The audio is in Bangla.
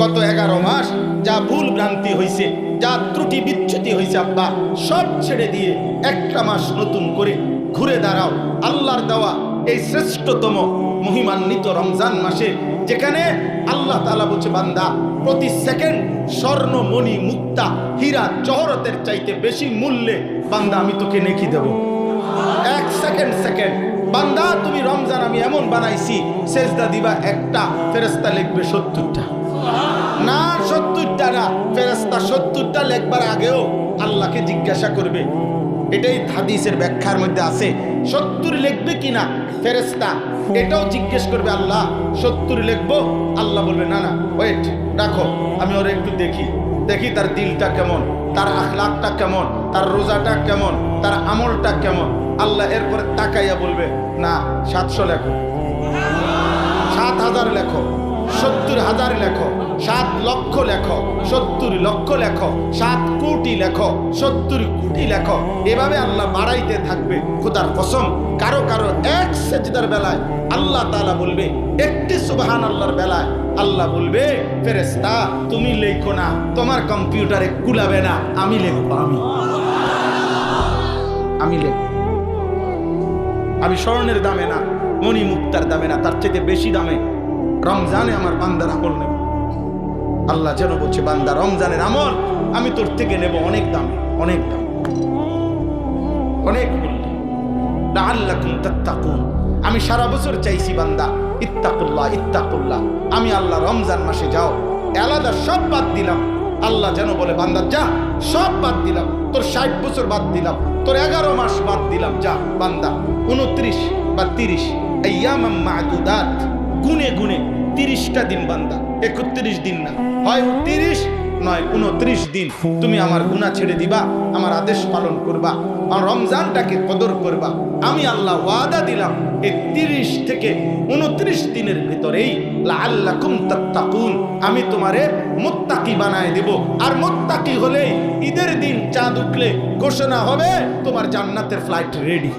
গত 11 মাস যা ভুল ভ্রান্তি হয়েছে, যা ত্রুটি বিচ্যুতি হয়েছে আব্বা, সব ছেড়ে দিয়ে একটা মাস নতুন করে ঘুরে দাঁড়াও আল্লাহর দেওয়া এই শ্রেষ্ঠতম মহিমান্বিত রমজান মাসে, যেখানে আল্লাহ তাআলা বলছে বান্দা প্রতি সেকেন্ড স্বর্ণ মণি মুক্তা হীরা জহরতের চাইতে বেশি মূল্যে বান্দা আমি তোকে নেকি দেব। এক সেকেন্ড বান্দা তুমি রমজান আমি এমন বানাইছি, সেজদা দিবা একটা, ফেরেশতা লিখবে 70টা। না 70টা না, ফেরেশতা 70টা লিখবার আগেও আল্লাহকে জিজ্ঞাসা করবে। এটাই হাদিসের ব্যাখ্যার মধ্যে আছে। 70 লিখবে কিনা ফেরেশতা এটাও জিজ্ঞেস করবে, আল্লাহ 70 লিখবো? আল্লাহ বলবে না না ওয়েট রাখো, আমি ওর একটু দেখি তার দিলটা কেমন, তার আখলাকটা কেমন, তার রোজাটা কেমন, তার আমলটা কেমন। আল্লাহ এরপরে তাকাইয়া বলবে না 700 লেখো, 7000 লেখো, 70,000 লেখো, 7 লক্ষ লেখো, 70 লক্ষ লেখো, 7 কোটি লেখো, 70 কোটি লেখো। এভাবে আল্লাহ বাড়াইতে থাকবে। খোদার কসম কারো এক সেজদার বেলায় আল্লাহ তাআলা বলবে, একটি সুবহানাল্লাহর বেলায় আল্লাহ বলবে ফেরেশতা তুমি লেখো না, তোমার কম্পিউটারে কুলাবে না, আমি লিখবো। আমি লিখব। আমি স্বর্ণের দামে না, মণি মুক্তার দামে না, তার চাইতে বেশি দামে রমজানে আমার বান্দার আমল নেব। আল্লাহ যেন বলছে বান্দা রমজানের আমল আমি তোর থেকে নেব অনেক দামে, অনেক দাম, অনেক মূল্যে। লাআল্লাকুম তাত্তাকুন। আমি সারা বছর চাইছি বান্দা ইত্তাকুল্লাহ ইত্তাকুল্লাহ। আমি আল্লাহ রমজান মাসে যাও আলাদা সব বাদ দিলাম। আল্লাহ যেন বলে বান্দা যা সব বাদ দিলাম, তোর 60 বছর বাদ দিলাম, তোর 11 মাস বাদ দিলাম, যা বান্দা 29 বা 30 আইয়ামাম মা'দুদাত, গুনে 30টা দিন বান্দা, 31 দিন না, হয় 30 নয় 29 দিন তুমি আমার গুনাহ ছেড়ে দিবা, আমার আদেশ পালন করবা, আর রমজানটাকে কদর করবা। আমি আল্লাহ ওয়াদা দিলাম এই 30 থেকে 29 দিনের ভিতরেই লাআল্লাকুম তাত্তাকুন আমি তোমারে মুত্তাকি বানায় দেব। আর মুত্তাকি হলে ঈদের দিন চাঁদ উঠলে ঘোষণা হবে তোমার জান্নাতের ফ্লাইট রেডি।